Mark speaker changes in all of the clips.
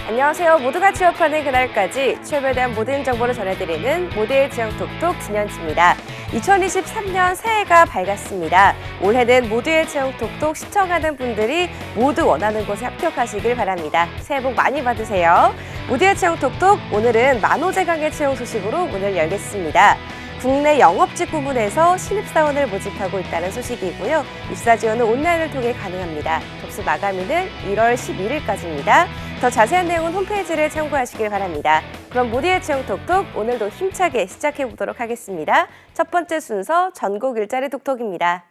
Speaker 1: 안녕하세요. 모두가 취업하는 그날까지 취업에 대한 모든 정보를 전해드리는 모두의 지형 톡톡 진현지입니다. 2023년 새해가 밝았습니다. 올해는 모두의 지형 톡톡 시청하는 분들이 모두 원하는 곳에 합격하시길 바랍니다. 새해 복 많이 받으세요. 모두의 지형 톡톡, 오늘은 만호제강의 채용 소식으로 문을 열겠습니다. 국내 영업직 부문에서 신입사원을 모집하고 있다는 소식이고요. 입사 지원은 온라인을 통해 가능합니다. 접수 마감일은 1월 11일까지입니다. 더 자세한 내용은 홈페이지를 참고하시길 바랍니다. 그럼 모두의 채용 톡톡, 오늘도 힘차게 시작해 보도록 하겠습니다. 첫 번째 순서 전국 일자리 톡톡입니다.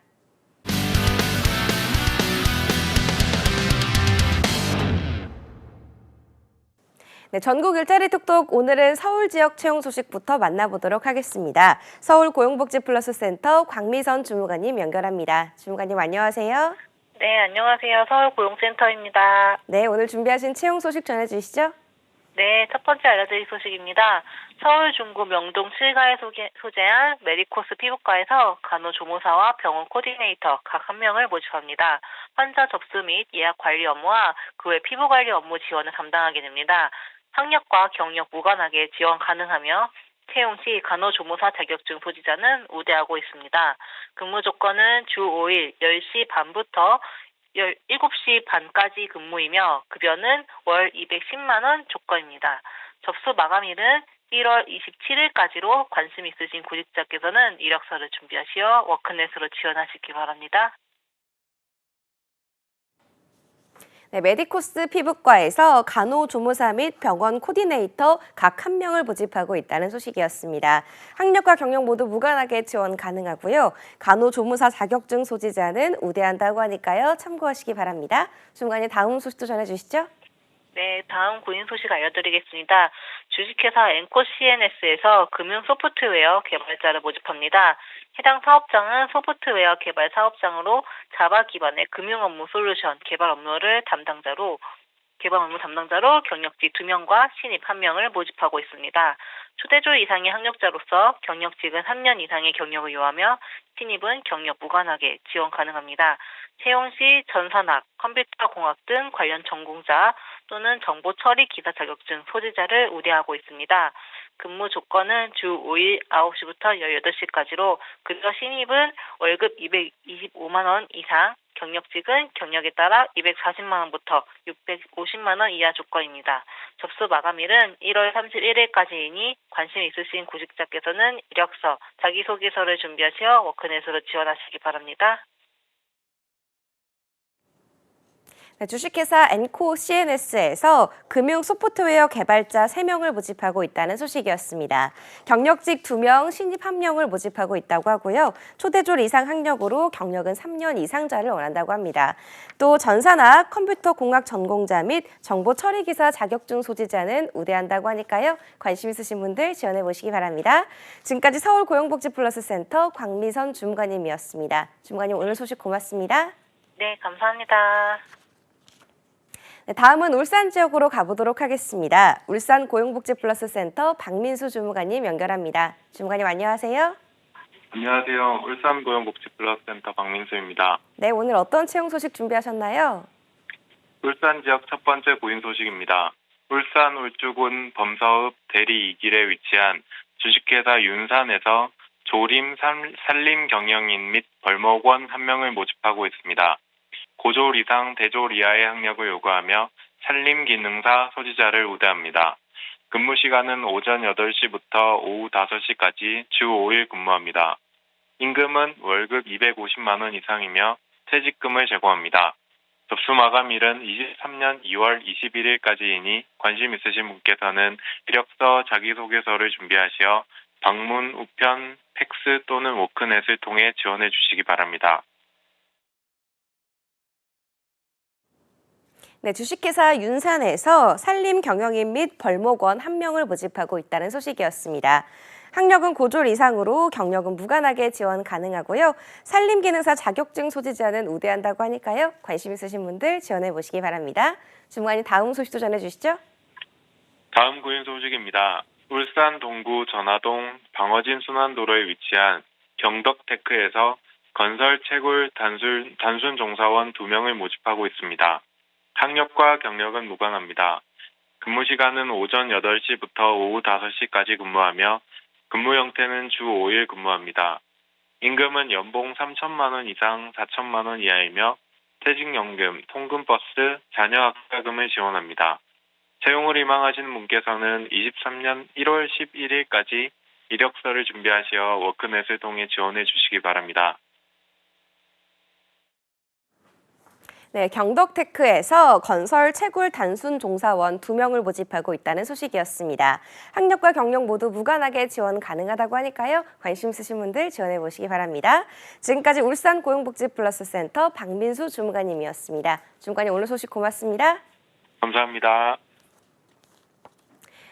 Speaker 1: 네, 전국 일자리 톡톡, 오늘은 서울 지역 채용 소식부터 만나보도록 하겠습니다. 서울 고용복지플러스센터 광미선 주무관님 연결합니다. 주무관님 안녕하세요.
Speaker 2: 네, 안녕하세요. 서울고용센터입니다.
Speaker 1: 네, 오늘 준비하신 채용 소식 전해주시죠.
Speaker 2: 네, 첫 번째 알려드릴 소식입니다. 서울 중구 명동 7가에 소재한 메디코스 피부과에서 간호조무사와 병원 코디네이터 각 1명을 모집합니다. 환자 접수 및 예약 관리 업무와 그 외 피부 관리 업무 지원을 담당하게 됩니다. 학력과 경력 무관하게 지원 가능하며 채용 시 간호조무사 자격증 소지자는 우대하고 있습니다. 근무 조건은 주 5일 10시 반부터 7시 반까지 근무이며 급여는 월 210만 원 조건입니다. 접수 마감일은 1월 27일까지로 관심 있으신 구직자께서는 이력서를 준비하시어 워크넷으로 지원하시기 바랍니다.
Speaker 1: 네, 메디코스 피부과에서 간호조무사 및 병원 코디네이터 각 1명을 모집하고 있다는 소식이었습니다. 학력과 경력 모두 무관하게 지원 가능하고요. 간호조무사 자격증 소지자는 우대한다고 하니까요. 참고하시기 바랍니다. 주무관님 다음 소식도 전해주시죠.
Speaker 2: 네, 다음 구인 소식 알려드리겠습니다. 주식회사 엔코 CNS에서 금융 소프트웨어 개발자를 모집합니다. 해당 사업장은 소프트웨어 개발 사업장으로 자바 기반의 금융 업무 솔루션 개발 업무 담당자로 경력직 2명과 신입 1명을 모집하고 있습니다. 초대조 이상의 학력자로서 경력직은 3년 이상의 경력을 요하며 신입은 경력 무관하게 지원 가능합니다. 채용 시 전산학, 컴퓨터공학 등 관련 전공자 또는 정보 처리 기사 자격증 소지자를 우대하고 있습니다. 근무 조건은 주 5일 9시부터 18시까지로 급여 신입은 월급 225만 원 이상, 경력직은 경력에 따라 240만 원부터 650만 원 이하 조건입니다. 접수 마감일은 1월 31일까지이니 관심 있으신 구직자께서는 이력서, 자기소개서를 준비하시어 워크넷으로 지원하시기 바랍니다.
Speaker 1: 네, 주식회사 엔코 CNS에서 금융 소프트웨어 개발자 3명을 모집하고 있다는 소식이었습니다. 경력직 2명, 신입 1명을 모집하고 있다고 하고요. 초대졸 이상 학력으로 경력은 3년 이상자를 원한다고 합니다. 또 전산학, 컴퓨터공학 전공자 및 정보 처리기사 자격증 소지자는 우대한다고 하니까요. 관심 있으신 분들 지원해 보시기 바랍니다. 지금까지 서울고용복지플러스센터 광미선 주무관님이었습니다. 주무관님 오늘 소식 고맙습니다.
Speaker 2: 네, 감사합니다.
Speaker 1: 네, 다음은 울산 지역으로 가보도록 하겠습니다. 울산 고용복지플러스센터 박민수 주무관님 연결합니다. 주무관님 안녕하세요.
Speaker 3: 안녕하세요. 울산 고용복지플러스센터 박민수입니다.
Speaker 1: 네, 오늘 어떤 채용 소식 준비하셨나요?
Speaker 3: 울산 지역 첫 번째 구인 소식입니다. 울산 울주군 범서읍 대리 2길에 위치한 주식회사 윤산에서 조림 산림 경영인 및 벌목원 1명을 모집하고 있습니다. 고졸 이상 대졸 이하의 학력을 요구하며 산림기능사 소지자를 우대합니다. 근무 시간은 오전 8시부터 오후 5시까지 주 5일 근무합니다. 임금은 월급 250만 원 이상이며 퇴직금을 제공합니다. 접수 마감일은 23년 2월 21일까지이니 관심 있으신 분께서는 이력서, 자기소개서를 준비하시어 방문, 우편, 팩스 또는 워크넷을 통해 지원해 주시기 바랍니다.
Speaker 1: 네, 주식회사 윤산에서 산림 경영인 및 벌목원 1명을 모집하고 있다는 소식이었습니다. 학력은 고졸 이상으로 경력은 무관하게 지원 가능하고요. 산림기능사 자격증 소지자는 우대한다고 하니까요. 관심 있으신 분들 지원해 보시기 바랍니다. 주무관님 다음 소식도 전해주시죠.
Speaker 3: 다음 구인 소식입니다. 울산 동구 전화동 방어진 순환도로에 위치한 경덕테크에서 건설 채굴 단순 종사원 2명을 모집하고 있습니다. 학력과 경력은 무관합니다. 근무 시간은 오전 8시부터 오후 5시까지 근무하며 근무 형태는 주 5일 근무합니다. 임금은 연봉 3천만 원 이상 4천만 원 이하이며 퇴직연금, 통근버스, 자녀학자금을 지원합니다. 채용을 희망하시는 분께서는 23년 1월 11일까지 이력서를 준비하시어 워크넷을 통해 지원해 주시기 바랍니다.
Speaker 1: 네, 경덕테크에서 건설 채굴 단순 종사원 2명을 모집하고 있다는 소식이었습니다. 학력과 경력 모두 무관하게 지원 가능하다고 하니까요. 관심 있으신 분들 지원해 보시기 바랍니다. 지금까지 울산 고용복지플러스센터 박민수 주무관님이었습니다. 주무관님 오늘 소식 고맙습니다.
Speaker 3: 감사합니다.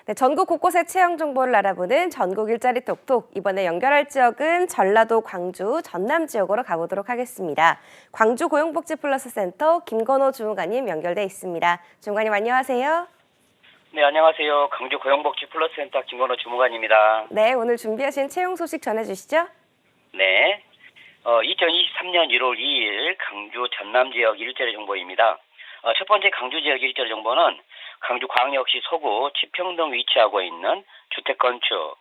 Speaker 1: 네, 전국 곳곳의 채용 정보를 알아보는 전국 일자리 톡톡. 이번에 연결할 지역은 전라도, 광주, 전남 지역으로 가보도록 하겠습니다. 광주 고용복지플러스센터 김건호 주무관님 연결돼 있습니다. 주무관님 안녕하세요.
Speaker 4: 네, 안녕하세요. 광주 고용복지플러스센터 김건호 주무관입니다.
Speaker 1: 네, 오늘 준비하신 채용 소식 전해주시죠.
Speaker 4: 네, 2023년 1월 2일 광주 전남 지역 일자리 정보입니다. 첫 번째 광주 지역 일자리 정보는 광주광역시 서구 치평 등 위치하고 있는 주택건축,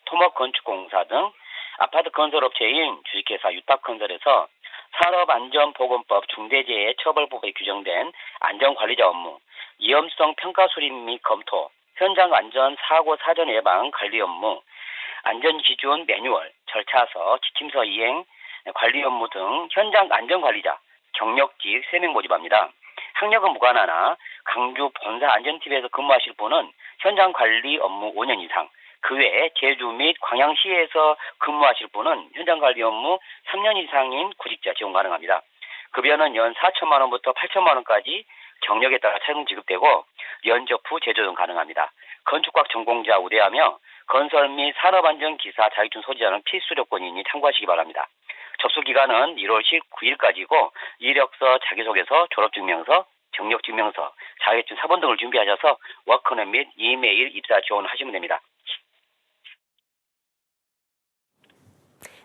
Speaker 4: 토목건축공사 등 아파트 건설업체인 주식회사 유탁건설에서 산업안전보건법 중대재해처벌법에 규정된 안전관리자 업무, 위험성 평가 수립 및 검토, 현장 안전 사고 사전 예방 관리 업무, 안전기준 매뉴얼, 절차서, 지침서 이행, 관리 업무 등 현장 안전관리자, 경력직 3명 모집합니다. 학력은 무관하나 광주 본사 안전팀에서 근무하실 분은 현장 관리 업무 5년 이상, 그 외에 제주 및 광양시에서 근무하실 분은 현장 관리 업무 3년 이상인 구직자 지원 가능합니다. 급여는 연 4천만 원부터 8천만 원까지 경력에 따라 차등 지급되고 면접 후 재조정 가능합니다. 건축학 전공자 우대하며 건설 및 산업안전기사 자격증 소지자는 필수 조건이니 참고하시기 바랍니다. 접수 기간은 1월 19일까지고 이력서, 자기소개서, 졸업증명서, 경력증명서, 자격증 사본 등을 준비하셔서 워크넷 및 이메일 입사 지원하시면 됩니다.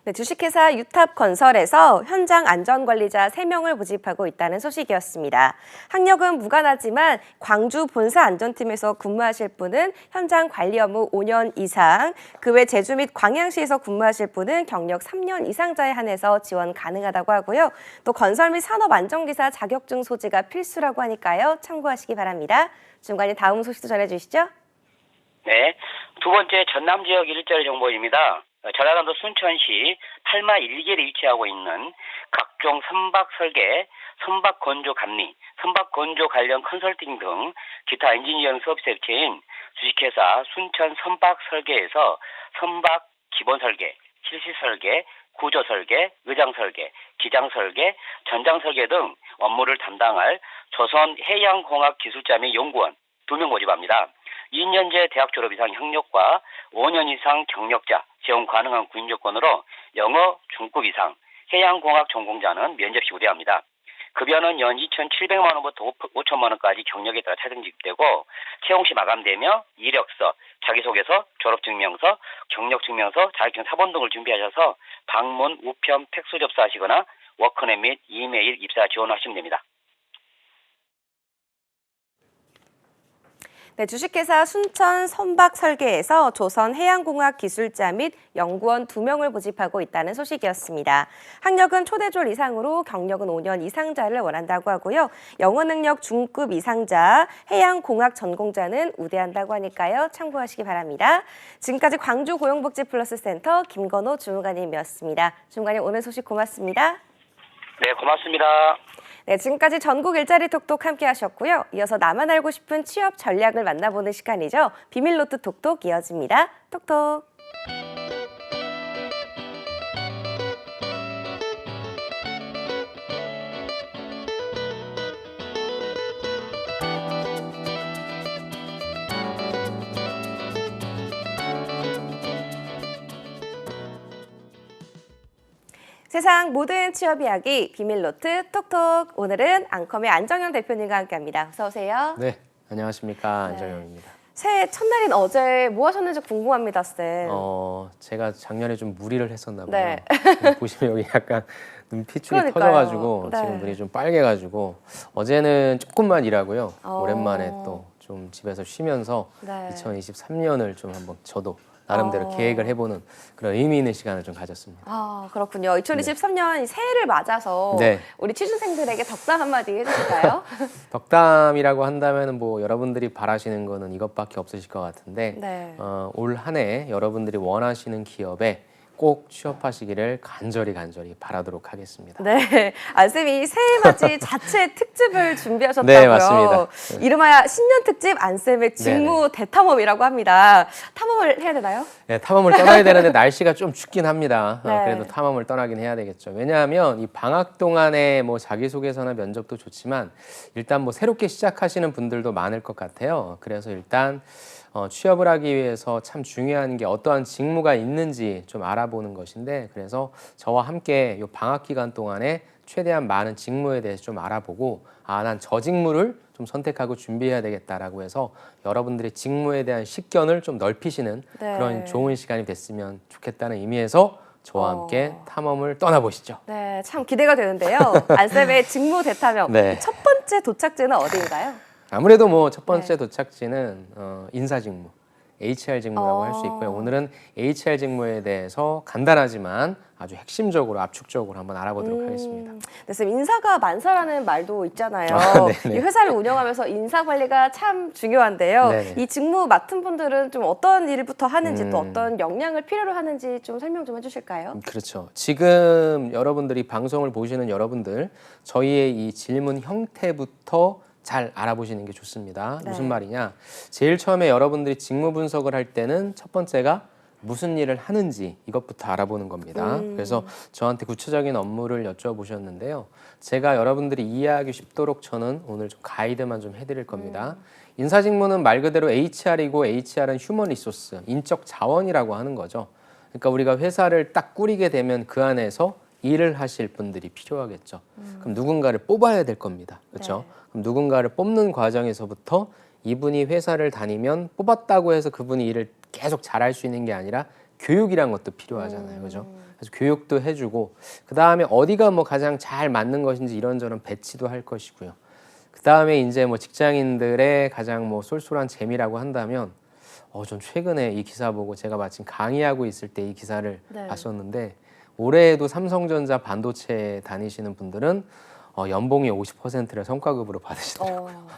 Speaker 1: 네, 주식회사 유탑건설에서 현장 안전관리자 3명을 모집하고 있다는 소식이었습니다. 학력은 무관하지만 광주 본사 안전팀에서 근무하실 분은 현장 관리 업무 5년 이상, 그 외 제주 및 광양시에서 근무하실 분은 경력 3년 이상자에 한해서 지원 가능하다고 하고요. 또 건설 및 산업안전기사 자격증 소지가 필수라고 하니까요. 참고하시기 바랍니다. 중간에 다음 소식도 전해주시죠.
Speaker 4: 네, 두 번째 전남 지역 일자리 정보입니다. 전라남도 순천시 팔마 1기에 위치하고 있는 각종 선박 설계, 선박 건조 감리, 선박 건조 관련 컨설팅 등 기타 엔지니어링 서비스 업체인 주식회사 순천 선박 설계에서 선박 기본 설계, 실시 설계, 구조 설계, 의장 설계, 기장 설계, 전장 설계 등 업무를 담당할 조선 해양공학 기술자 및 연구원 2명 모집합니다. 2년제 대학 졸업 이상 학력과 5년 이상 경력자 지원 가능한 구인 조건으로 영어 중급 이상, 해양공학 전공자는 면접 시 우대합니다. 급여는 연 2,700만 원부터 5천만 원까지 경력에 따라 차등 지급되고 채용 시 마감되며 이력서, 자기소개서, 졸업증명서, 경력증명서, 자격증 사본 등을 준비하셔서 방문, 우편, 팩스 접수하시거나 워크넷 및 이메일 입사 지원하시면 됩니다.
Speaker 1: 네, 주식회사 순천 선박 설계에서 조선 해양공학 기술자 및 연구원 2명을 모집하고 있다는 소식이었습니다. 학력은 초대졸 이상으로 경력은 5년 이상자를 원한다고 하고요. 영어 능력 중급 이상자, 해양공학 전공자는 우대한다고 하니까요. 참고하시기 바랍니다. 지금까지 광주 고용복지플러스센터 김건호 주무관님이었습니다. 주무관님 오늘 소식 고맙습니다.
Speaker 4: 네, 고맙습니다.
Speaker 1: 네, 지금까지 전국 일자리 톡톡 함께 하셨고요. 이어서 나만 알고 싶은 취업 전략을 만나보는 시간이죠. 비밀노트 톡톡 이어집니다. 톡톡. 세상 모든 취업 이야기 비밀노트 톡톡. 오늘은 앙컴의 안정현 대표님과 함께합니다. 어서 오세요.
Speaker 5: 네, 안녕하십니까. 안정현입니다.
Speaker 1: 새해 첫날인 어제 뭐 하셨는지 궁금합니다, 쌤.
Speaker 5: 제가 작년에 좀 무리를 했었나 봐요.
Speaker 1: 네.
Speaker 5: 보시면 여기 약간 눈피축이
Speaker 1: 그러니까요.
Speaker 5: 터져가지고
Speaker 1: 네.
Speaker 5: 지금 눈이 좀 빨개가지고 어제는 조금만 일하고요. 오랜만에 또 좀 집에서 쉬면서
Speaker 1: 네.
Speaker 5: 2023년을 좀 한번 저도 나름대로 계획을 해보는 그런 의미 있는 시간을 좀 가졌습니다.
Speaker 1: 아, 그렇군요. 2023년 새해를 맞아서
Speaker 5: 네.
Speaker 1: 우리 취준생들에게 덕담 한마디 해주실까요?
Speaker 5: 덕담이라고 한다면 뭐 여러분들이 바라시는 거는 이것밖에 없으실 것 같은데
Speaker 1: 네.
Speaker 5: 올 한 해 여러분들이 원하시는 기업에 꼭 취업하시기를 간절히 바라도록 하겠습니다.
Speaker 1: 네, 안쌤이 새해맞이 자체 특집을 준비하셨다고요.
Speaker 5: 네, 맞습니다.
Speaker 1: 이름하여 신년 특집 안쌤의 직무 대탐험이라고 합니다. 탐험을 해야 되나요?
Speaker 5: 네, 탐험을 떠나야 되는데 날씨가 좀 춥긴 합니다.
Speaker 1: 네.
Speaker 5: 그래도 탐험을 떠나긴 해야 되겠죠. 왜냐하면 이 방학 동안에 뭐 자기소개서나 면접도 좋지만 일단 뭐 새롭게 시작하시는 분들도 많을 것 같아요. 그래서 일단 취업을 하기 위해서 참 중요한 게 어떠한 직무가 있는지 좀 알아보는 것인데, 그래서 저와 함께 이 방학 기간 동안에 최대한 많은 직무에 대해서 좀 알아보고 난 저 직무를 좀 선택하고 준비해야 되겠다라고 해서 여러분들의 직무에 대한 식견을 좀 넓히시는
Speaker 1: 네.
Speaker 5: 그런 좋은 시간이 됐으면 좋겠다는 의미에서 저와 함께 탐험을 떠나보시죠.
Speaker 1: 네, 참 기대가 되는데요. 안쌤의 직무 대탐험.
Speaker 5: 네.
Speaker 1: 첫 번째 도착지는 어디인가요?
Speaker 5: 아무래도 뭐 첫 번째
Speaker 1: 네.
Speaker 5: 도착지는 인사 직무, HR 직무라고 할 수 있고요. 오늘은 HR 직무에 대해서 간단하지만 아주 핵심적으로 압축적으로 한번 알아보도록 하겠습니다.
Speaker 1: 네, 쌤, 인사가 만사라는 말도 있잖아요.
Speaker 5: 네네.
Speaker 1: 이 회사를 운영하면서 인사 관리가 참 중요한데요.
Speaker 5: 네네.
Speaker 1: 이 직무 맡은 분들은 좀 어떤 일부터 하는지 또 어떤 역량을 필요로 하는지 좀 설명 좀 해주실까요?
Speaker 5: 그렇죠. 지금 여러분들이 방송을 보시는 여러분들, 저희의 이 질문 형태부터 잘 알아보시는 게 좋습니다.
Speaker 1: 네.
Speaker 5: 무슨 말이냐? 제일 처음에 여러분들이 직무 분석을 할 때는 첫 번째가 무슨 일을 하는지 이것부터 알아보는 겁니다. 그래서 저한테 구체적인 업무를 여쭤보셨는데요. 제가 여러분들이 이해하기 쉽도록 저는 오늘 좀 가이드만 좀 해드릴 겁니다. 인사 직무는 말 그대로 HR이고 HR은 휴먼 리소스, 인적 자원이라고 하는 거죠. 그러니까 우리가 회사를 딱 꾸리게 되면 그 안에서 일을 하실 분들이 필요하겠죠. 그럼 누군가를 뽑아야 될 겁니다. 그렇죠?
Speaker 1: 네.
Speaker 5: 그럼 누군가를 뽑는 과정에서부터 이분이 회사를 다니면 뽑았다고 해서 그분이 일을 계속 잘할 수 있는 게 아니라 교육이란 것도 필요하잖아요. 그죠? 그래서 교육도 해주고, 그 다음에 어디가 뭐 가장 잘 맞는 것인지 이런저런 배치도 할 것이고요. 그 다음에 이제 뭐 직장인들의 가장 뭐 쏠쏠한 재미라고 한다면, 전 최근에 이 기사 보고 제가 마침 강의하고 있을 때 이 기사를
Speaker 1: 네. 봤었는데,
Speaker 5: 올해에도 삼성전자 반도체 다니시는 분들은 연봉이 50%를 성과급으로 받으시더라고요.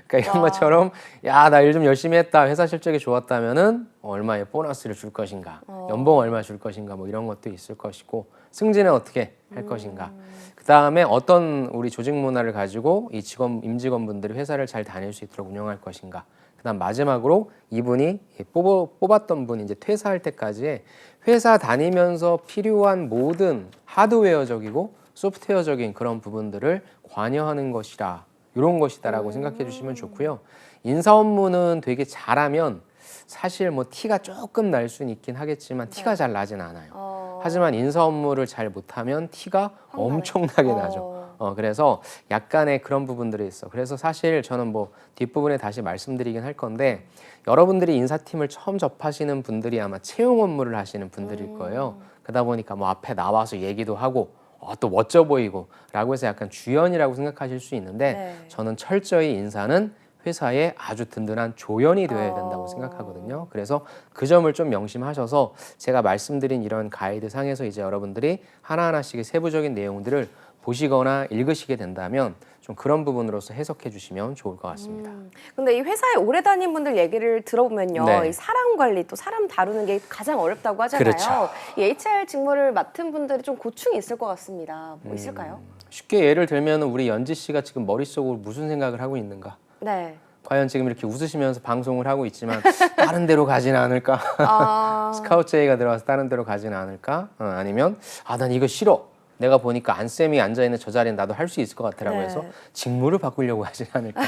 Speaker 5: 그러니까 이런
Speaker 1: 와.
Speaker 5: 것처럼 야, 나 일 좀 열심히 했다, 회사 실적이 좋았다면은 얼마의 보너스를 줄 것인가, 연봉 얼마 줄 것인가, 뭐 이런 것도 있을 것이고, 승진은 어떻게 할 것인가, 그 다음에 어떤 우리 조직 문화를 가지고 이 임직원분들이 회사를 잘 다닐 수 있도록 운영할 것인가, 그다음 마지막으로 이분이 뽑았던 분이 이제 퇴사할 때까지의 회사 다니면서 필요한 모든 하드웨어적이고 소프트웨어적인 그런 부분들을 관여하는 것이라, 이런 것이다라고 생각해 주시면 좋고요. 인사 업무는 되게 잘하면 사실 뭐 티가 조금 날 수는 있긴 하겠지만 티가 잘 나진 않아요. 하지만 인사 업무를 잘 못하면 티가 엄청나게 나죠. 그래서 약간의 그런 부분들이 있어. 그래서 사실 저는 뭐 뒷부분에 다시 말씀드리긴 할 건데, 여러분들이 인사팀을 처음 접하시는 분들이 아마 채용 업무를 하시는 분들일 거예요. 그러다 보니까 뭐 앞에 나와서 얘기도 하고 또 멋져 보이고 라고 해서 약간 주연이라고 생각하실 수 있는데,
Speaker 1: 네.
Speaker 5: 저는 철저히 인사는 회사에 아주 든든한 조연이 되어야 된다고 생각하거든요. 그래서 그 점을 좀 명심하셔서 제가 말씀드린 이런 가이드 상에서 이제 여러분들이 하나하나씩의 세부적인 내용들을 보시거나 읽으시게 된다면 좀 그런 부분으로서 해석해 주시면 좋을 것 같습니다.
Speaker 1: 근데 이 회사에 오래 다닌 분들 얘기를 들어보면요.
Speaker 5: 네.
Speaker 1: 이 사람 관리 또 사람 다루는 게 가장 어렵다고 하잖아요.
Speaker 5: 그렇죠.
Speaker 1: 이 HR 직무를 맡은 분들이 좀 고충이 있을 것 같습니다. 뭐 있을까요?
Speaker 5: 쉽게 예를 들면 우리 연지 씨가 지금 머릿속으로 무슨 생각을 하고 있는가?
Speaker 1: 네.
Speaker 5: 과연 지금 이렇게 웃으시면서 방송을 하고 있지만 다른 데로 가지는 않을까? 스카우트 제의가 들어와서 다른 데로 가지는 않을까? 아니면 난 이거 싫어. 내가 보니까 안쌤이 앉아있는 저 자리는 나도 할 수 있을 것 같아라고
Speaker 1: 네.
Speaker 5: 해서 직무를 바꾸려고 하진 않을까?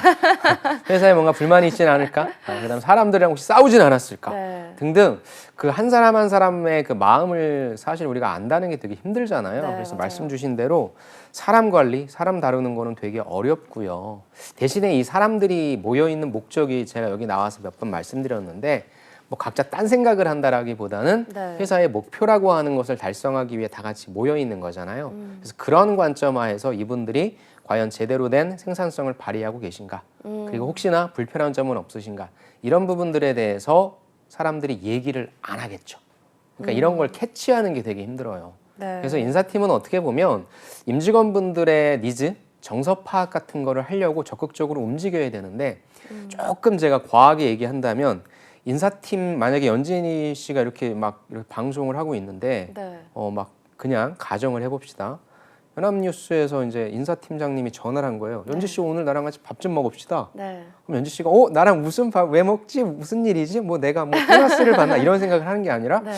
Speaker 5: 회사에 뭔가 불만이 있지는 않을까? 그다음 사람들이랑 혹시 싸우진 않았을까?
Speaker 1: 네.
Speaker 5: 등등 그 한 사람 한 사람의 그 마음을 사실 우리가 안다는 게 되게 힘들잖아요.
Speaker 1: 네,
Speaker 5: 그래서
Speaker 1: 맞아요.
Speaker 5: 말씀 주신 대로 사람 관리, 사람 다루는 거는 되게 어렵고요. 대신에 이 사람들이 모여 있는 목적이 제가 여기 나와서 몇 번 말씀드렸는데, 뭐 각자 딴 생각을 한다라기보다는
Speaker 1: 네.
Speaker 5: 회사의 목표라고 하는 것을 달성하기 위해 다 같이 모여 있는 거잖아요. 그래서 그런 관점하에서 이분들이 과연 제대로 된 생산성을 발휘하고 계신가? 그리고 혹시나 불편한 점은 없으신가? 이런 부분들에 대해서 사람들이 얘기를 안 하겠죠. 그러니까 이런 걸 캐치하는 게 되게 힘들어요.
Speaker 1: 네.
Speaker 5: 그래서 인사팀은 어떻게 보면 임직원분들의 니즈, 정서 파악 같은 거를 하려고 적극적으로 움직여야 되는데 조금 제가 과하게 얘기한다면 인사팀 만약에 연진이 씨가 이렇게 방송을 하고 있는데
Speaker 1: 네.
Speaker 5: 막 그냥 가정을 해봅시다. 연합뉴스에서 이제 인사팀장님이 전화를 한 거예요. 연지 씨 오늘 나랑 같이 밥 좀 먹읍시다.
Speaker 1: 네.
Speaker 5: 그럼 연지 씨가 나랑 무슨 밥 왜 먹지? 무슨 일이지? 뭐 내가 뭐 보너스를 받나 이런 생각을 하는 게 아니라
Speaker 1: 네.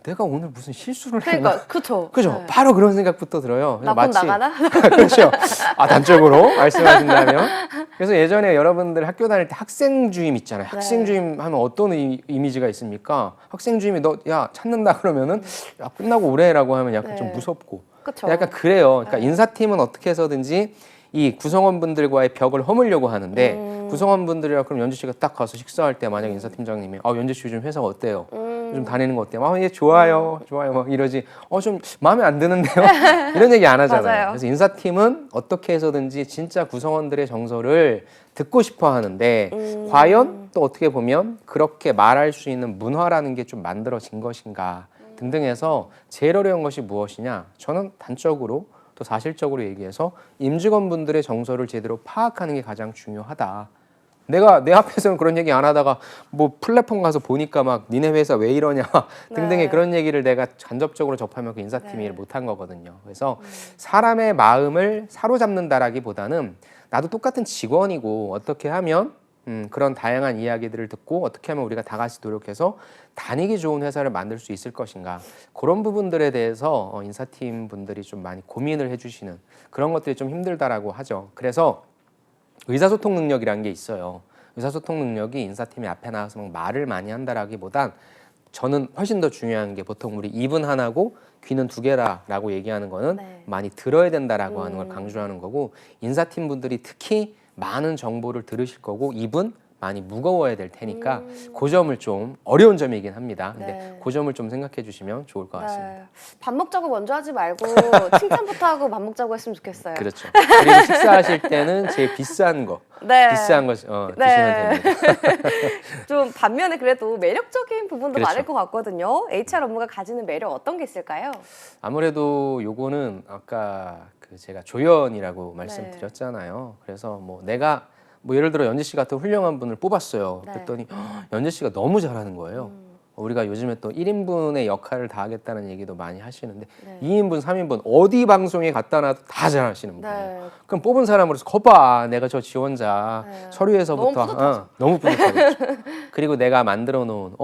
Speaker 5: 내가 오늘 무슨 실수를 했나?
Speaker 1: 그러니까 그쵸.
Speaker 5: 그죠?
Speaker 1: 네.
Speaker 5: 바로 그런 생각부터 들어요. 그래서
Speaker 1: 나쁜 나가나?
Speaker 5: 그렇죠. 단적으로 말씀하신다면. 그래서 예전에 여러분들 학교 다닐 때 학생 주임 있잖아요. 학생 주임 하면 어떤 이미지가 있습니까? 학생 주임이 너 야 찾는다 그러면은 야 끝나고 오래라고 하면 약간 좀
Speaker 1: 네.
Speaker 5: 무섭고.
Speaker 1: 그쵸.
Speaker 5: 약간 그래요. 그러니까
Speaker 1: 네.
Speaker 5: 인사팀은 어떻게 해서든지 이 구성원분들과의 벽을 허물려고 하는데 구성원분들이랑 그럼 연주 씨가 딱 가서 식사할 때 만약 인사팀장님이 연주 씨 요즘 회사가 어때요? 요즘 다니는 거 어때요? 예, 좋아요. 좋아요. 막 이러지. 좀 마음에 안 드는데요. 이런 얘기 안 하잖아요.
Speaker 1: 맞아요.
Speaker 5: 그래서 인사팀은 어떻게 해서든지 진짜 구성원들의 정서를 듣고 싶어 하는데 과연 또 어떻게 보면 그렇게 말할 수 있는 문화라는 게 좀 만들어진 것인가 등등해서 제일 어려운 것이 무엇이냐? 저는 단적으로 또 사실적으로 얘기해서 임직원분들의 정서를 제대로 파악하는 게 가장 중요하다. 내가 내 앞에서는 그런 얘기 안 하다가 뭐 플랫폼 가서 보니까 막 니네 회사 왜 이러냐 등등의
Speaker 1: 네.
Speaker 5: 그런 얘기를 내가 간접적으로 접하면 그 인사팀이
Speaker 1: 네.
Speaker 5: 일을 못한 거거든요. 그래서 사람의 마음을 사로잡는다라기보다는 나도 똑같은 직원이고 어떻게 하면 그런 다양한 이야기들을 듣고 어떻게 하면 우리가 다 같이 노력해서 다니기 좋은 회사를 만들 수 있을 것인가 그런 부분들에 대해서 인사팀 분들이 좀 많이 고민을 해주시는 그런 것들이 좀 힘들다라고 하죠. 그래서 의사소통 능력이라는 게 있어요. 의사소통 능력이 인사팀이 앞에 나와서 막 말을 많이 한다라기보단 저는 훨씬 더 중요한 게 보통 우리 입은 하나고 귀는 두 개라라고 얘기하는 거는
Speaker 1: 네.
Speaker 5: 많이 들어야 된다라고 하는 걸 강조하는 거고 인사팀 분들이 특히 많은 정보를 들으실 거고 입은 많이 무거워야 될 테니까 그 점을 좀 어려운 점이긴 합니다. 근데
Speaker 1: 네.
Speaker 5: 그 점을 좀 생각해 주시면 좋을 것 같습니다.
Speaker 1: 네. 밥 먹자고 먼저 하지 말고 칭찬부터 하고 밥 먹자고 했으면 좋겠어요.
Speaker 5: 그렇죠. 그리고 식사하실 때는 제일 비싼 거,
Speaker 1: 네.
Speaker 5: 비싼 거 드시면 됩니다.
Speaker 1: 좀 반면에 그래도 매력적인 부분도
Speaker 5: 그렇죠.
Speaker 1: 많을 것 같거든요. HR 업무가 가지는 매력 어떤 게 있을까요?
Speaker 5: 아무래도 요거는 아까 제가 조연이라고 말씀드렸잖아요. 그래서 뭐 내가 뭐 예를 들어 연지 씨 같은 훌륭한 분을 뽑았어요.
Speaker 1: 네.
Speaker 5: 그랬더니 연지 씨가 너무 잘하는 거예요. 우리가 요즘에 또 1인분의 역할을 다 하겠다는 얘기도 많이 하시는데
Speaker 1: 네.
Speaker 5: 2인분, 3인분 어디 방송에 갖다 놔도 다 잘하시는 분이에요.
Speaker 1: 네.
Speaker 5: 그럼 뽑은 사람으로서 거봐 내가 저 지원자
Speaker 1: 네.
Speaker 5: 서류에서부터
Speaker 1: 너무 뿌듯하죠.
Speaker 5: 너무 뿌듯하겠죠. 그리고 내가 만들어 놓은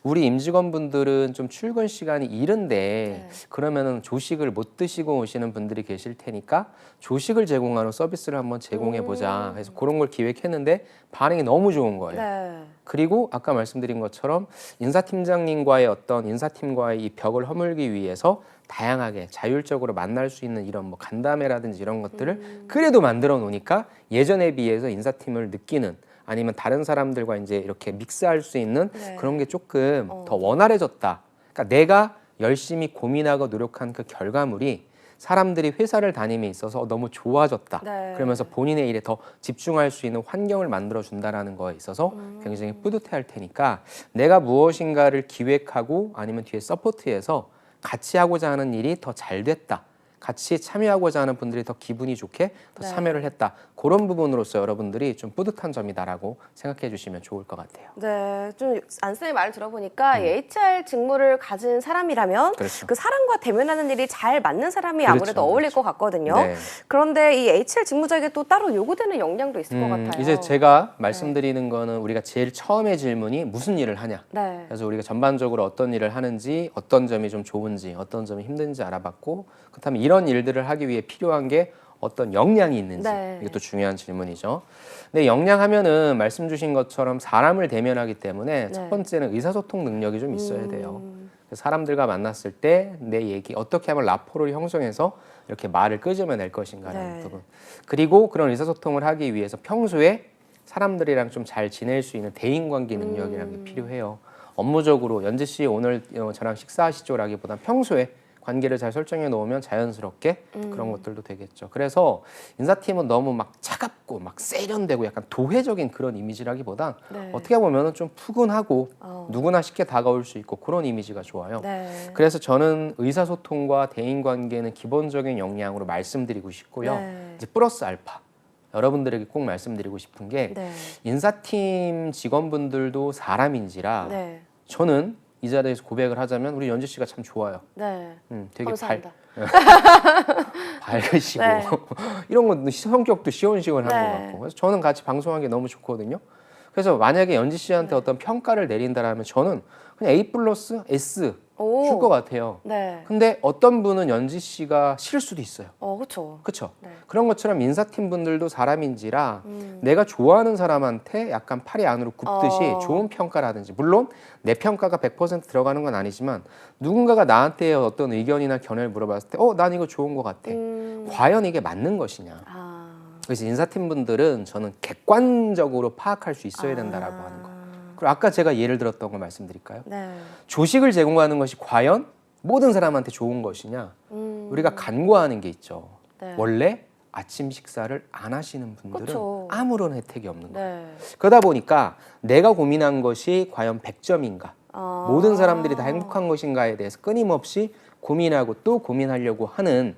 Speaker 5: 우리 임직원분들은 좀 출근 시간이 이른데
Speaker 1: 네.
Speaker 5: 그러면은 조식을 못 드시고 오시는 분들이 계실 테니까 조식을 제공하는 서비스를 한번 제공해 보자. 그래서 그런 걸 기획했는데 반응이 너무 좋은 거예요.
Speaker 1: 네.
Speaker 5: 그리고 아까 말씀드린 것처럼 인사팀장님과의 어떤 인사팀과의 이 벽을 허물기 위해서 다양하게 자율적으로 만날 수 있는 이런 뭐 간담회라든지 이런 것들을 그래도 만들어 놓으니까 예전에 비해서 인사팀을 느끼는 아니면 다른 사람들과 이제 이렇게 믹스할 수 있는
Speaker 1: 네.
Speaker 5: 그런 게 조금 더 원활해졌다. 그러니까 내가 열심히 고민하고 노력한 그 결과물이 사람들이 회사를 다님에 있어서 너무 좋아졌다.
Speaker 1: 네.
Speaker 5: 그러면서 본인의 일에 더 집중할 수 있는 환경을 만들어 준다라는 거에 있어서 굉장히 뿌듯해할 테니까 내가 무엇인가를 기획하고 아니면 뒤에 서포트해서 같이 하고자 하는 일이 더 잘 됐다. 같이 참여하고자 하는 분들이 더 기분이 좋게 더
Speaker 1: 네.
Speaker 5: 참여를 했다. 그런 부분으로서 여러분들이 좀 뿌듯한 점이다라고 생각해 주시면 좋을 것 같아요.
Speaker 1: 네, 좀 안쌤의 말을 들어보니까 이 HR 직무를 가진 사람이라면
Speaker 5: 그렇죠.
Speaker 1: 그 사람과 대면하는 일이 잘 맞는 사람이
Speaker 5: 그렇죠,
Speaker 1: 아무래도 어울릴
Speaker 5: 그렇죠.
Speaker 1: 것 같거든요.
Speaker 5: 네.
Speaker 1: 그런데 이 HR 직무자에게 또 따로 요구되는 역량도 있을 것 같아요.
Speaker 5: 이제 제가 말씀드리는 거는 우리가 제일 처음에 질문이 무슨 일을 하냐.
Speaker 1: 네.
Speaker 5: 그래서 우리가 전반적으로 어떤 일을 하는지 어떤 점이 좀 좋은지 어떤 점이 힘든지 알아봤고 그렇다면 이런 일들을 하기 위해 필요한 게 어떤 역량이 있는지
Speaker 1: 네.
Speaker 5: 이것도 중요한 질문이죠. 근데 역량 하면은 말씀 주신 것처럼 사람을 대면하기 때문에
Speaker 1: 네.
Speaker 5: 첫 번째는 의사소통 능력이 좀 있어야 돼요. 그래서 사람들과 만났을 때 내 얘기 어떻게 하면 라포를 형성해서 이렇게 말을 끄집어낼 것인가라는
Speaker 1: 네.
Speaker 5: 부분. 그리고 그런 의사소통을 하기 위해서 평소에 사람들이랑 좀 잘 지낼 수 있는 대인관계 능력이라는 게 필요해요. 업무적으로 연지 씨 오늘 저랑 식사하시죠라기보단 평소에 관계를 잘 설정해 놓으면 자연스럽게 그런 것들도 되겠죠. 그래서 인사팀은 너무 막 차갑고 막 세련되고 약간 도회적인 그런 이미지라기보단
Speaker 1: 네.
Speaker 5: 어떻게 보면 좀 푸근하고 누구나 쉽게 다가올 수 있고 그런 이미지가 좋아요.
Speaker 1: 네.
Speaker 5: 그래서 저는 의사소통과 대인관계는 기본적인 역량으로 말씀드리고 싶고요.
Speaker 1: 네.
Speaker 5: 이제 플러스 알파. 여러분들에게 꼭 말씀드리고 싶은 게
Speaker 1: 네.
Speaker 5: 인사팀 직원분들도 사람인지라
Speaker 1: 네.
Speaker 5: 저는 이 자리에서 고백을 하자면 우리 연지 씨가 참 좋아요.
Speaker 1: 네.
Speaker 5: 되게
Speaker 1: 감사합니다.
Speaker 5: 밝으시고
Speaker 1: 네.
Speaker 5: 이런 건 성격도 시원시원한
Speaker 1: 네.
Speaker 5: 것 같고 그래서 저는 같이 방송하는 게 너무 좋거든요. 그래서 만약에 연지 씨한테
Speaker 1: 네.
Speaker 5: 어떤 평가를 내린다라면 저는 그냥 A 플러스 S
Speaker 1: 오.
Speaker 5: 줄 것 같아요.
Speaker 1: 네.
Speaker 5: 근데 어떤 분은 연지 씨가 싫을 수도 있어요.
Speaker 1: 그렇죠.
Speaker 5: 그렇죠?
Speaker 1: 네.
Speaker 5: 그런 것처럼 인사팀 분들도 사람인지라 내가 좋아하는 사람한테 약간 팔이 안으로 굽듯이 좋은 평가라든지 물론 내 평가가 100% 들어가는 건 아니지만 누군가가 나한테 어떤 의견이나 견해를 물어봤을 때 난 이거 좋은 것 같아. 과연 이게 맞는 것이냐. 그래서 인사팀 분들은 저는 객관적으로 파악할 수 있어야 된다라고 하는 거. 그리고 아까 제가 예를 들었던 걸 말씀드릴까요?
Speaker 1: 네.
Speaker 5: 조식을 제공하는 것이 과연 모든 사람한테 좋은 것이냐? 우리가 간과하는 게 있죠.
Speaker 1: 네.
Speaker 5: 원래 아침 식사를 안 하시는 분들은
Speaker 1: 그쵸.
Speaker 5: 아무런 혜택이 없는 거예요.
Speaker 1: 네.
Speaker 5: 그러다 보니까 내가 고민한 것이 과연 100점인가? 모든 사람들이 다 행복한 것인가에 대해서 끊임없이 고민하고 또 고민하려고 하는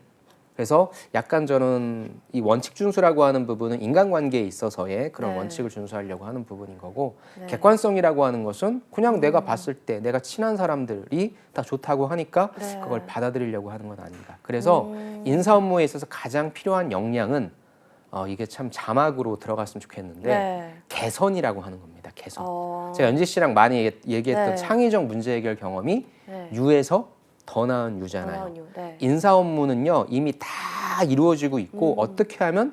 Speaker 5: 그래서 약간 저는 이 원칙 준수라고 하는 부분은 인간관계에 있어서의 그런
Speaker 1: 네.
Speaker 5: 원칙을 준수하려고 하는 부분인 거고
Speaker 1: 네.
Speaker 5: 객관성이라고 하는 것은 그냥 내가 봤을 때 내가 친한 사람들이 다 좋다고 하니까
Speaker 1: 네.
Speaker 5: 그걸 받아들이려고 하는 건 아닌가. 그래서 인사 업무에 있어서 가장 필요한 역량은 이게 참 자막으로 들어갔으면 좋겠는데
Speaker 1: 네.
Speaker 5: 개선이라고 하는 겁니다. 개선.
Speaker 1: 어.
Speaker 5: 제가 연지 씨랑 많이 얘기했던
Speaker 1: 네.
Speaker 5: 창의적 문제 해결 경험이
Speaker 1: 네.
Speaker 5: 유에서 더 나은 유잖아요.
Speaker 1: 전화원유. 네.
Speaker 5: 인사 업무는요 이미 다 이루어지고 있고 어떻게 하면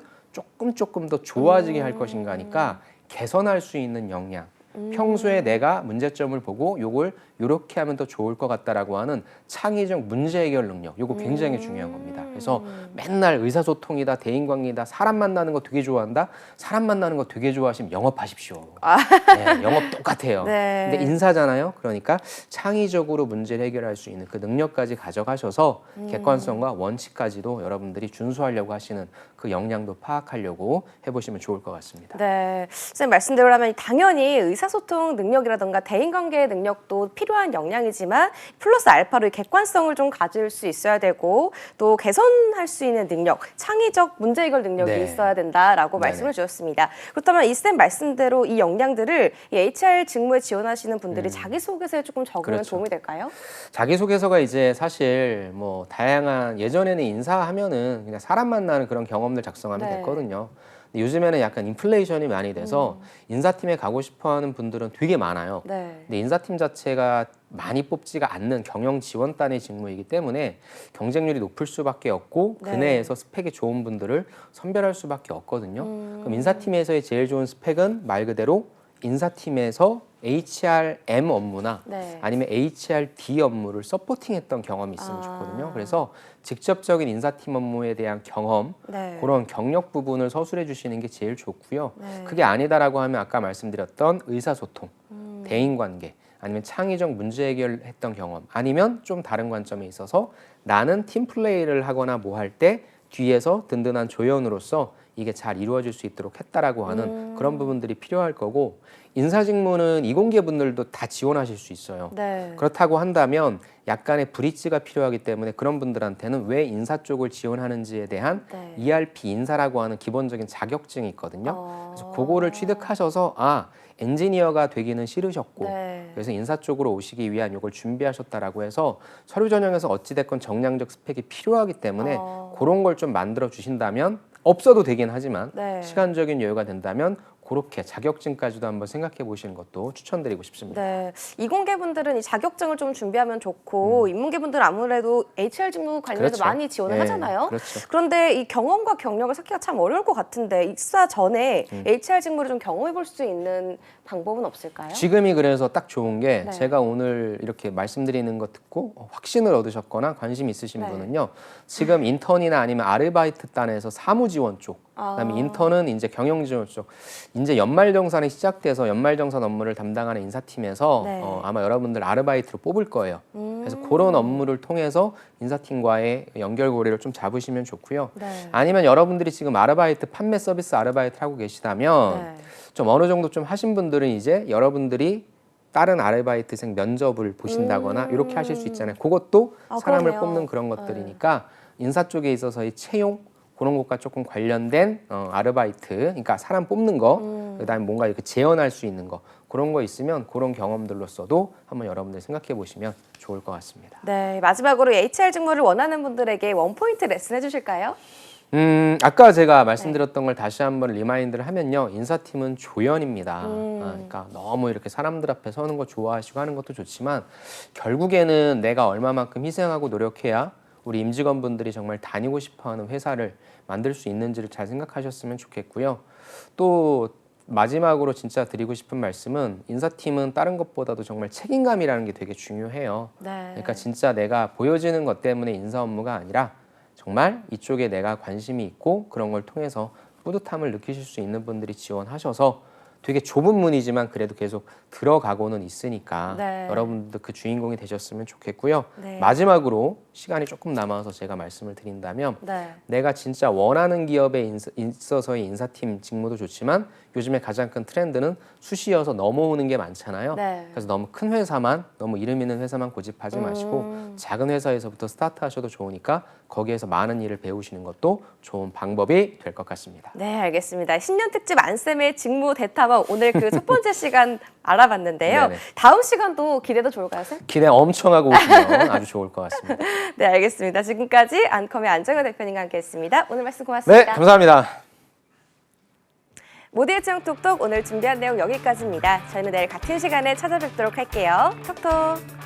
Speaker 5: 조금 더 좋아지게 할 것인가 하니까 개선할 수 있는 역량. 평소에 내가 문제점을 보고 요걸 요렇게 하면 더 좋을 것 같다라고 하는 창의적 문제 해결 능력. 요거 굉장히 중요한 겁니다. 그래서 맨날 의사소통이다, 대인관계다, 사람 만나는 거 되게 좋아한다. 사람 만나는 거 되게 좋아하시면 영업하십시오. 네, 영업 똑같아요.
Speaker 1: 네.
Speaker 5: 근데 인사잖아요. 그러니까 창의적으로 문제를 해결할 수 있는 그 능력까지 가져가셔서 객관성과 원칙까지도 여러분들이 준수하려고 하시는 그 역량도 파악하려고 해보시면 좋을 것 같습니다.
Speaker 1: 네, 선생님 말씀대로라면 당연히 의사소통 능력이라든가 대인관계 능력도 필요한 역량이지만 플러스 알파로 객관성을 좀 가질 수 있어야 되고 또 개선할 수 있는 능력, 창의적 문제 해결 능력이
Speaker 5: 네.
Speaker 1: 있어야 된다라고
Speaker 5: 네네.
Speaker 1: 말씀을 주셨습니다. 그렇다면 이 쌤 말씀대로 이 역량들을 이 HR 직무에 지원하시는 분들이 자기소개서에 조금 적으면
Speaker 5: 그렇죠.
Speaker 1: 도움이 될까요?
Speaker 5: 자기소개서가 이제 사실 뭐 다양한 예전에는 인사하면은 그냥 사람 만나는 그런 경험들 작성하면
Speaker 1: 네.
Speaker 5: 됐거든요. 근데 요즘에는 약간 인플레이션이 많이 돼서 인사팀에 가고 싶어하는 분들은 되게 많아요.
Speaker 1: 네.
Speaker 5: 근데 인사팀 자체가 많이 뽑지가 않는 경영 지원단의 직무이기 때문에 경쟁률이 높을 수밖에 없고
Speaker 1: 네.
Speaker 5: 그 내에서 스펙이 좋은 분들을 선별할 수밖에 없거든요. 그럼 인사팀에서의 제일 좋은 스펙은 말 그대로 인사팀에서 HRM 업무나
Speaker 1: 네.
Speaker 5: 아니면 HRD 업무를 서포팅했던 경험이 있으면 좋거든요. 그래서 직접적인 인사팀 업무에 대한 경험,
Speaker 1: 네.
Speaker 5: 그런 경력 부분을 서술해 주시는 게 제일 좋고요.
Speaker 1: 네.
Speaker 5: 그게 아니다라고 하면 아까 말씀드렸던 의사소통, 대인관계, 아니면 창의적 문제 해결했던 경험, 아니면 좀 다른 관점에 있어서 나는 팀플레이를 하거나 뭐 할 때 뒤에서 든든한 조연으로서 이게 잘 이루어질 수 있도록 했다라고 하는 그런 부분들이 필요할 거고 인사직무는 이공계 분들도 다 지원하실 수 있어요.
Speaker 1: 네.
Speaker 5: 그렇다고 한다면 약간의 브릿지가 필요하기 때문에 그런 분들한테는 왜 인사 쪽을 지원하는지에 대한
Speaker 1: 네.
Speaker 5: ERP 인사라고 하는 기본적인 자격증이 있거든요. 그래서 그거를 취득하셔서 엔지니어가 되기는 싫으셨고
Speaker 1: 네.
Speaker 5: 그래서 인사 쪽으로 오시기 위한 이걸 준비하셨다라고 해서 서류 전형에서 어찌됐건 정량적 스펙이 필요하기 때문에 그런 걸 좀 만들어 주신다면 없어도 되긴 하지만
Speaker 1: 네.
Speaker 5: 시간적인 여유가 된다면 그렇게 자격증까지도 한번 생각해 보시는 것도 추천드리고 싶습니다.
Speaker 1: 네, 이공계 분들은 이 자격증을 좀 준비하면 좋고 인문계 분들은 아무래도 HR 직무 관련해서
Speaker 5: 그렇죠.
Speaker 1: 많이 지원을
Speaker 5: 예,
Speaker 1: 하잖아요.
Speaker 5: 그렇죠.
Speaker 1: 그런데 이 경험과 경력을 쌓기가 참 어려울 것 같은데 입사 전에 HR 직무를 좀 경험해 볼 수 있는 방법은 없을까요?
Speaker 5: 지금이 그래서 딱 좋은 게
Speaker 1: 네.
Speaker 5: 제가 오늘 이렇게 말씀드리는 거 듣고 확신을 얻으셨거나 관심 있으신
Speaker 1: 네.
Speaker 5: 분은요. 지금 인턴이나 아니면 아르바이트 단에서 사무 지원 쪽 그다음에 인턴은 이제 경영지원 쪽. 이제 연말정산이 시작돼서 연말정산 업무를 담당하는 인사팀에서
Speaker 1: 네.
Speaker 5: 아마 여러분들 아르바이트로 뽑을 거예요. 그래서 그런 업무를 통해서 인사팀과의 연결고리를 좀 잡으시면 좋고요.
Speaker 1: 네.
Speaker 5: 아니면 여러분들이 지금 아르바이트, 판매 서비스 아르바이트를 하고 계시다면
Speaker 1: 네.
Speaker 5: 좀 어느 정도 좀 하신 분들은 이제 여러분들이 다른 아르바이트생 면접을 보신다거나 이렇게 하실 수 있잖아요. 그것도 사람을
Speaker 1: 그러네요.
Speaker 5: 뽑는 그런 것들이니까 인사 쪽에 있어서의 채용 그런 것과 조금 관련된 아르바이트, 그러니까 사람 뽑는 거, 그다음에 뭔가 이렇게 재현할 수 있는 거 그런 거 있으면 그런 경험들로서도 한번 여러분들 생각해 보시면 좋을 것 같습니다.
Speaker 1: 네, 마지막으로 HR 직무를 원하는 분들에게 원포인트 레슨 해주실까요?
Speaker 5: 아까 제가 말씀드렸던 걸 다시 한번 리마인드를 하면요. 인사팀은 조연입니다. 그러니까 너무 이렇게 사람들 앞에 서는 거 좋아하시고 하는 것도 좋지만 결국에는 내가 얼마만큼 희생하고 노력해야 우리 임직원분들이 정말 다니고 싶어하는 회사를 만들 수 있는지를 잘 생각하셨으면 좋겠고요. 또 마지막으로 진짜 드리고 싶은 말씀은 인사팀은 다른 것보다도 정말 책임감이라는 게 되게 중요해요.
Speaker 1: 네.
Speaker 5: 그러니까 진짜 내가 보여지는 것 때문에 인사 업무가 아니라 정말 이쪽에 내가 관심이 있고 그런 걸 통해서 뿌듯함을 느끼실 수 있는 분들이 지원하셔서 되게 좁은 문이지만 그래도 계속 들어가고는 있으니까
Speaker 1: 네.
Speaker 5: 여러분들도 그 주인공이 되셨으면 좋겠고요.
Speaker 1: 네.
Speaker 5: 마지막으로 시간이 조금 남아서 제가 말씀을 드린다면
Speaker 1: 네.
Speaker 5: 내가 진짜 원하는 기업에 있어서의 인사팀 직무도 좋지만 요즘에 가장 큰 트렌드는 수시여서 넘어오는 게 많잖아요.
Speaker 1: 네.
Speaker 5: 그래서 너무 큰 회사만, 너무 이름 있는 회사만 고집하지 마시고 작은 회사에서부터 스타트하셔도 좋으니까 거기에서 많은 일을 배우시는 것도 좋은 방법이 될 것 같습니다.
Speaker 1: 네, 알겠습니다. 신년 특집 안쌤의 직무 대탐험 오늘 그 첫 번째 시간 알아봤는데요.
Speaker 5: 네네.
Speaker 1: 다음 시간도 기대도 좋을까요, 쌤?
Speaker 5: 기대 엄청 하고 오시면 아주 좋을 것 같습니다.
Speaker 1: 네, 알겠습니다. 지금까지 안컴의 안정현 대표님과 함께했습니다. 오늘 말씀
Speaker 5: 네,
Speaker 1: 고맙습니다.
Speaker 5: 감사합니다.
Speaker 1: 모두의 채용 톡톡 오늘 준비한 내용 여기까지입니다. 저희는 내일 같은 시간에 찾아뵙도록 할게요. 톡톡.